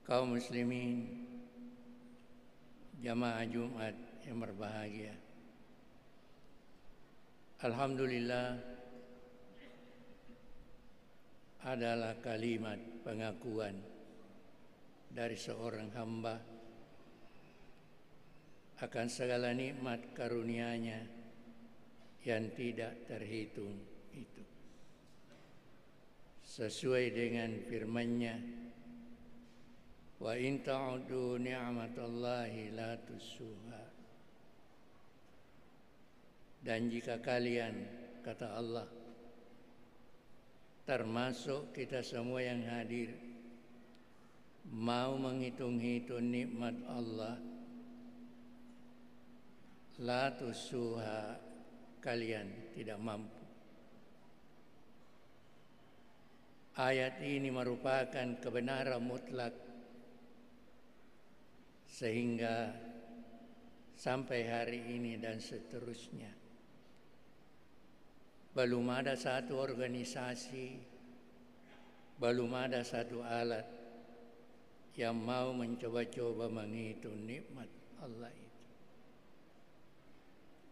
Kaum muslimin jamaah Jumat yang berbahagia, alhamdulillah adalah kalimat pengakuan dari seorang hamba akan segala nikmat karunia-Nya yang tidak terhitung itu. Sesuai dengan firman-Nya, wa in ta'udu ni'matallahi la tuhsuha. Dan jika kalian, kata Allah, termasuk kita semua yang hadir, mau menghitung-hitung nikmat Allah, la tuhsuha, kalian tidak mampu. Ayat ini merupakan kebenaran mutlak, sehingga sampai hari ini dan seterusnya belum ada satu organisasi, belum ada satu alat yang mau mencoba-coba menghitung nikmat Allah itu.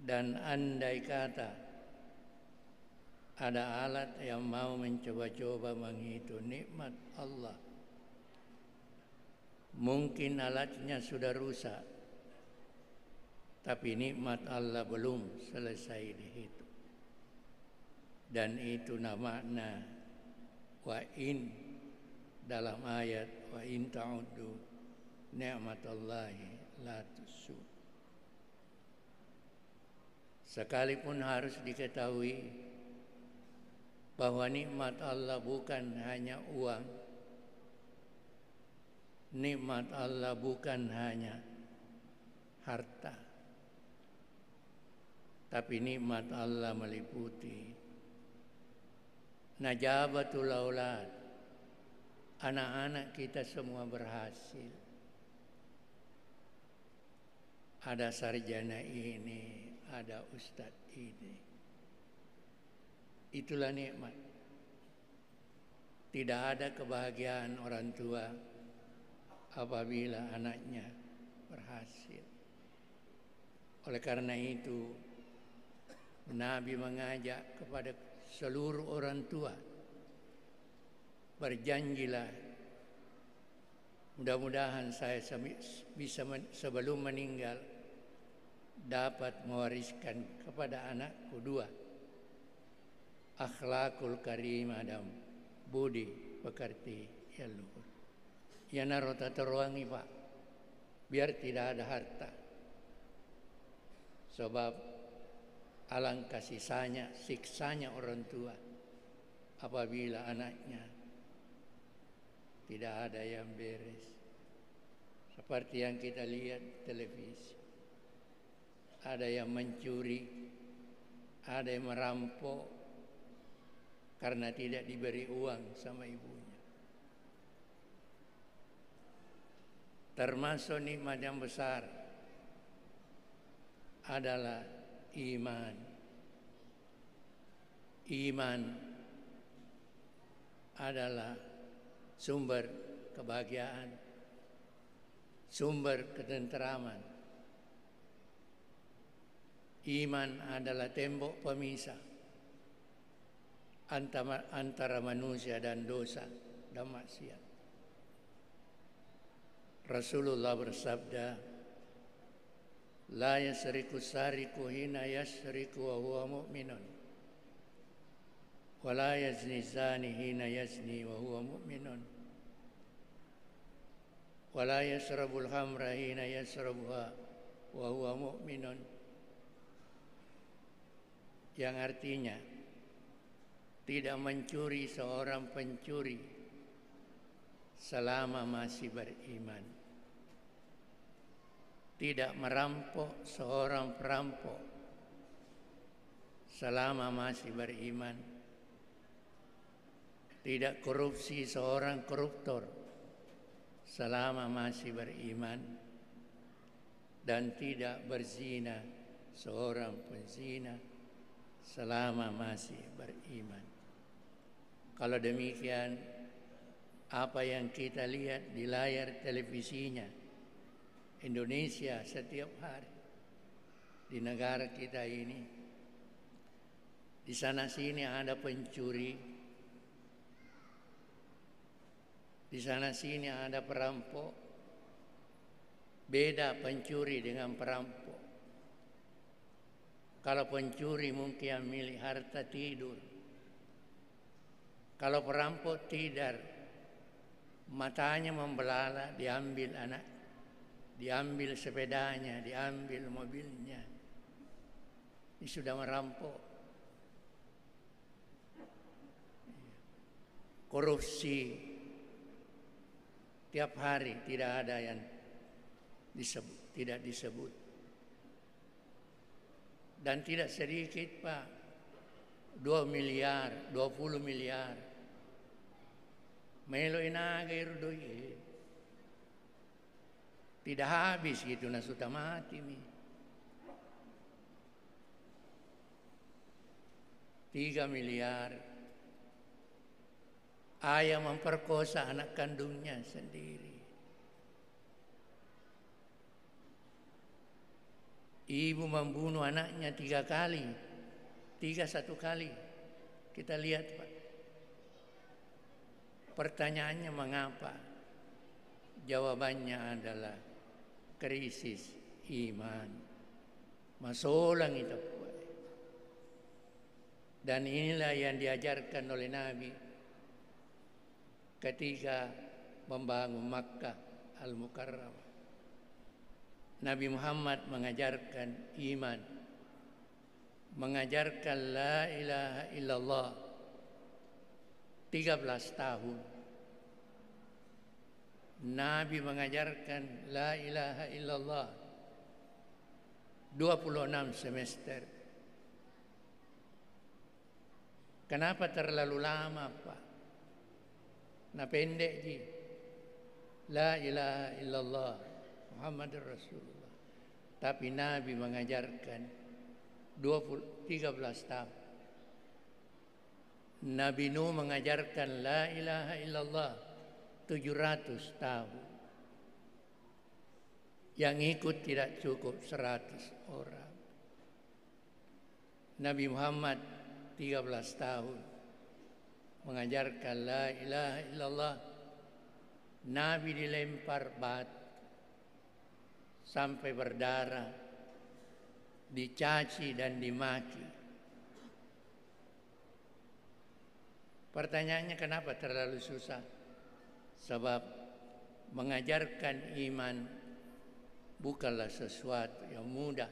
Dan andai kata ada alat yang mau mencoba-coba menghitung nikmat Allah, mungkin alatnya sudah rusak, tapi nikmat Allah belum selesai dihitung. Dan itu makna wa in dalam ayat wa in ta'uddu ni'matallahi la tuhsu. Sekalipun harus diketahui bahwa nikmat Allah bukan hanya uang, nikmat Allah bukan hanya harta, tapi nikmat Allah meliputi najabatul aulad, anak-anak kita semua berhasil. Ada sarjana ini, ada ustadz ini. Itulah nikmat. Tidak ada kebahagiaan orang tua apabila anaknya berhasil. Oleh karena itu, Nabi mengajak kepada seluruh orang tua, berjanjilah, mudah-mudahan saya bisa sebelum meninggal dapat mewariskan kepada anakku dua, akhlakul karim adam, budi pekerti yang luhur. Ya narota terwangi Pak, biar tidak ada harta. Sebab alangkah siksanya orang tua apabila anaknya tidak ada yang beres. Seperti yang kita lihat televisi. Ada yang mencuri, ada yang merampok karena tidak diberi uang sama ibunya. Termasuk nikmat yang besar adalah iman. Iman adalah sumber kebahagiaan, sumber ketenteraman. Iman adalah tembok pemisah antara manusia dan dosa dan maksiat. Rasulullah bersabda, la yasriku sariku hina yasriku wa huwa mu'minun, wa la yazni zani hina yazni wa huwa mu'minun, wa la yasrabul hamra hina yasrabuha wa huwa mu'minun. Yang artinya, tidak mencuri seorang pencuri selama masih beriman, tidak merampok seorang perampok selama masih beriman, tidak korupsi seorang koruptor selama masih beriman, dan tidak berzina seorang penzina selama masih beriman. Kalau demikian, apa yang kita lihat di layar televisinya Indonesia setiap hari di negara kita ini. Di sana sini ada pencuri, di sana sini ada perampok. Beda pencuri dengan perampok. Kalau pencuri mungkin milih harta tidur. Kalau perampok tidak, matanya membelalak, diambil anak, diambil sepedanya, diambil mobilnya. Ini sudah merampok. Korupsi tiap hari tidak ada yang disebut, tidak disebut. Dan tidak sedikit, Pak. 2 miliar, 20 miliar. Melo inaga irdoi. Tidak habis gitu na sudah mati mi. 3 miliar. Ayah memperkosa anak kandungnya sendiri. Ibu membunuh anaknya 3 kali. 1 kali. Kita lihat, Pak. Pertanyaannya mengapa? Jawabannya adalah krisis iman. Masolang itu. Dan inilah yang diajarkan oleh Nabi ketika membangun Makkah Al-Mukarramah. Nabi Muhammad mengajarkan iman, mengajarkan la ilaha illallah 13 tahun. Nabi mengajarkan la ilaha illallah 26 semester. Kenapa terlalu lama, Pak? Nah pendek ji. La ilaha illallah Muhammad Rasulullah. Tapi Nabi mengajarkan 13 tahun. Nabi Nuh mengajarkan la ilaha illallah 700 tahun. Yang ikut tidak cukup 100 orang. Nabi Muhammad 13 tahun mengajarkan la ilaha illallah. Nabi dilempar batu sampai berdarah, dicaci dan dimaki. Pertanyaannya kenapa terlalu susah? Sebab mengajarkan iman bukanlah sesuatu yang mudah.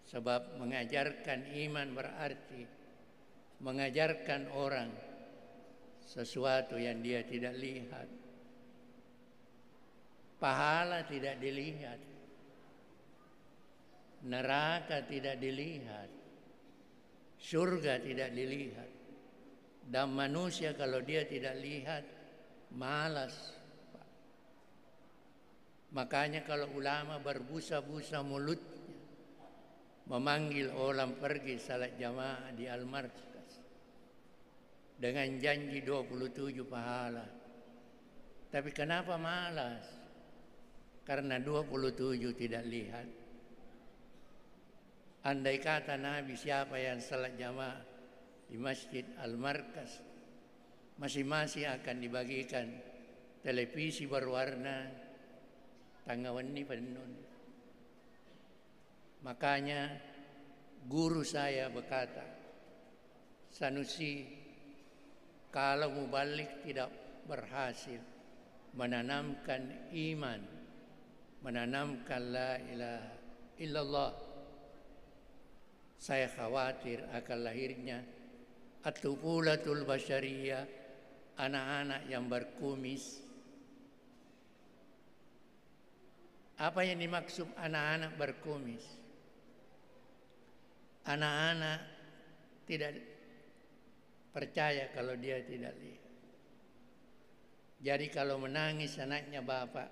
Sebab mengajarkan iman berarti mengajarkan orang sesuatu yang dia tidak lihat. Pahala tidak dilihat, neraka tidak dilihat, surga tidak dilihat, dan manusia kalau dia tidak lihat malas. Makanya kalau ulama berbusa-busa mulutnya memanggil orang pergi salat jamaah di Al-Markas dengan janji 27 pahala, tapi kenapa malas? Karena 27 tidak lihat. Andai kata Nabi siapa yang salat jamaah di Masjid Al-Markas, masing-masing akan dibagikan televisi berwarna tanggawanni penuh. Makanya guru saya berkata, Sanusi, kalau mubalik tidak berhasil menanamkan iman, menanamkan la ilaha illallah, saya khawatir akan lahirnya at-tufulatul basyariyah, anak-anak yang berkumis. Apa yang dimaksud anak-anak berkumis? Anak-anak tidak percaya kalau dia tidak lihat. Jadi kalau menangis anaknya bapak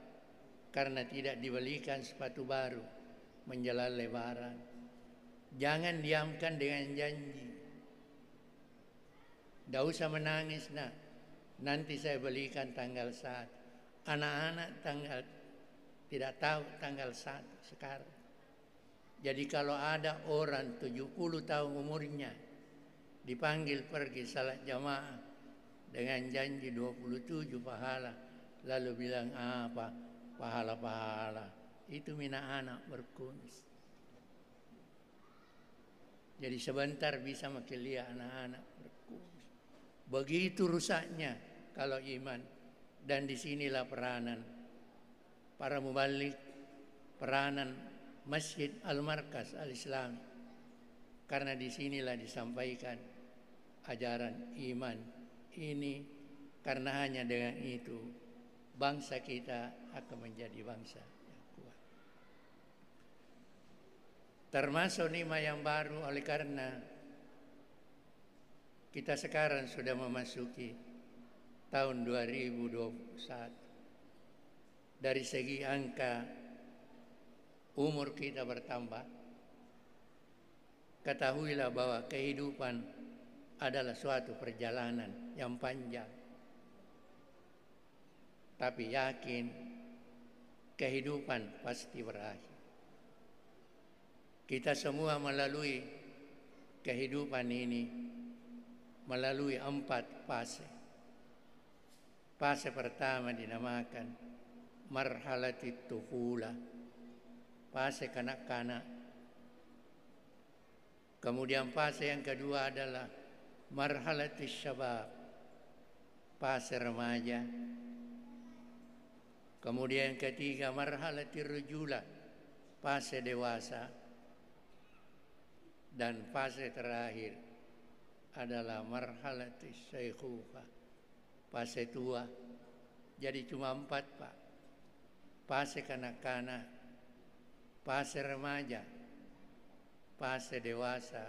karena tidak dibelikan sepatu baru menjelang Lebaran, jangan diamkan dengan janji. Tidak usah menangis nak, Nanti saya belikan tanggal 1. Anak-anak tidak tahu tanggal 1 sekarang. Jadi kalau ada orang 70 tahun umurnya dipanggil pergi salat jamaah dengan janji 27 pahala, lalu bilang apa? Pahala-pahala. Itu mina anak berkumis. Jadi sebentar bisa makin lihat anak-anak berkumis. Begitu rusaknya kalau iman. Dan disinilah peranan para mubalik, peranan Masjid Al-Markaz Al-Islami. Karena disinilah disampaikan ajaran iman ini, karena hanya dengan itu bangsa kita akan menjadi bangsa yang kuat. Termasuk nikmat yang baru oleh karena kita sekarang sudah memasuki tahun 2021. Dari segi angka umur kita bertambah. Ketahuilah bahwa kehidupan adalah suatu perjalanan yang panjang. Tapi yakin kehidupan pasti berakhir. Kita semua melalui kehidupan ini melalui 4 fase. Fase pertama dinamakan marhalatit tufula, fase kanak-kanak. Kemudian fase yang kedua adalah marhalatis syabab, fase remaja. Kemudian yang ketiga marhalatir rujula, fase dewasa. Dan fase terakhir adalah marhalatis syaikhukhah, fase tua. Jadi cuma 4, Pak. Fase kanak-kanak, fase remaja, fase dewasa,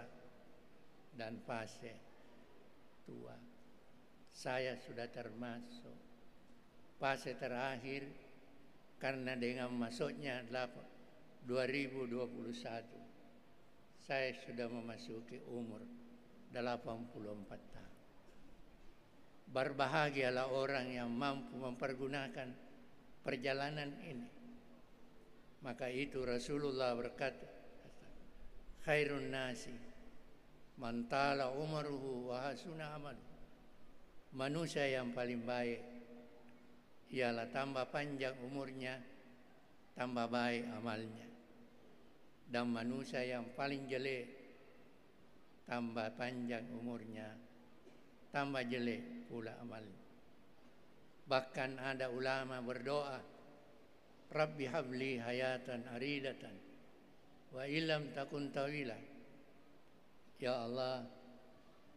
dan fase tua. Saya sudah termasuk fase terakhir, karena dengan masuknya 2021 saya sudah memasuki umur 84 tahun. Berbahagialah orang yang mampu mempergunakan perjalanan ini. Maka itu Rasulullah berkata, khairun nasi man tala umruhu wa hasuna amalu. Manusia yang paling baik ialah tambah panjang umurnya, tambah baik amalnya. Dan manusia yang paling jelek, tambah panjang umurnya, tambah jelek pula amalnya. Bahkan ada ulama berdoa, Rabbi habli hayatan aridatan wa illam takun tawila. Ya Allah,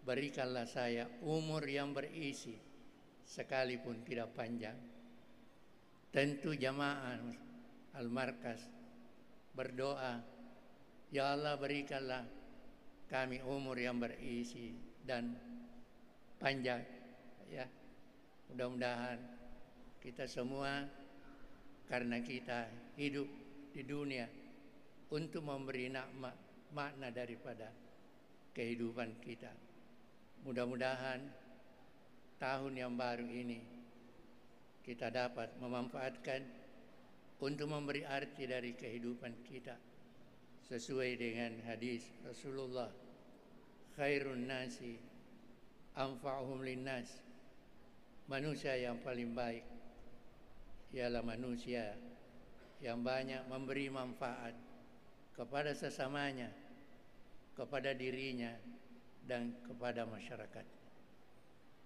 berikanlah saya umur yang berisi sekalipun tidak panjang. Tentu jamaah Al-Markaz berdoa, ya Allah berikanlah kami umur yang berisi dan panjang. Ya, mudah-mudahan kita semua, karena kita hidup di dunia untuk memberi makna daripada kehidupan kita. Mudah-mudahan tahun yang baru ini kita dapat memanfaatkan untuk memberi arti dari kehidupan kita sesuai dengan hadis Rasulullah, khairun nasi anfa'uhum linnas. Manusia yang paling baik ialah manusia yang banyak memberi manfaat kepada sesamanya, kepada dirinya, dan kepada masyarakat.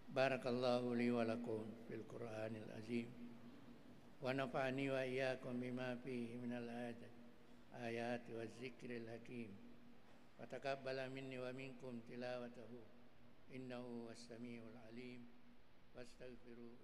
Barakallahu li wa lakum fil Qur'anil azim wa nafa'ani wa iyyakum bima fihi minal ayati wa zikril hakim wa taqabbala minni wa minkum tilawatahu innahu was-sami'ul alim wastaghfiru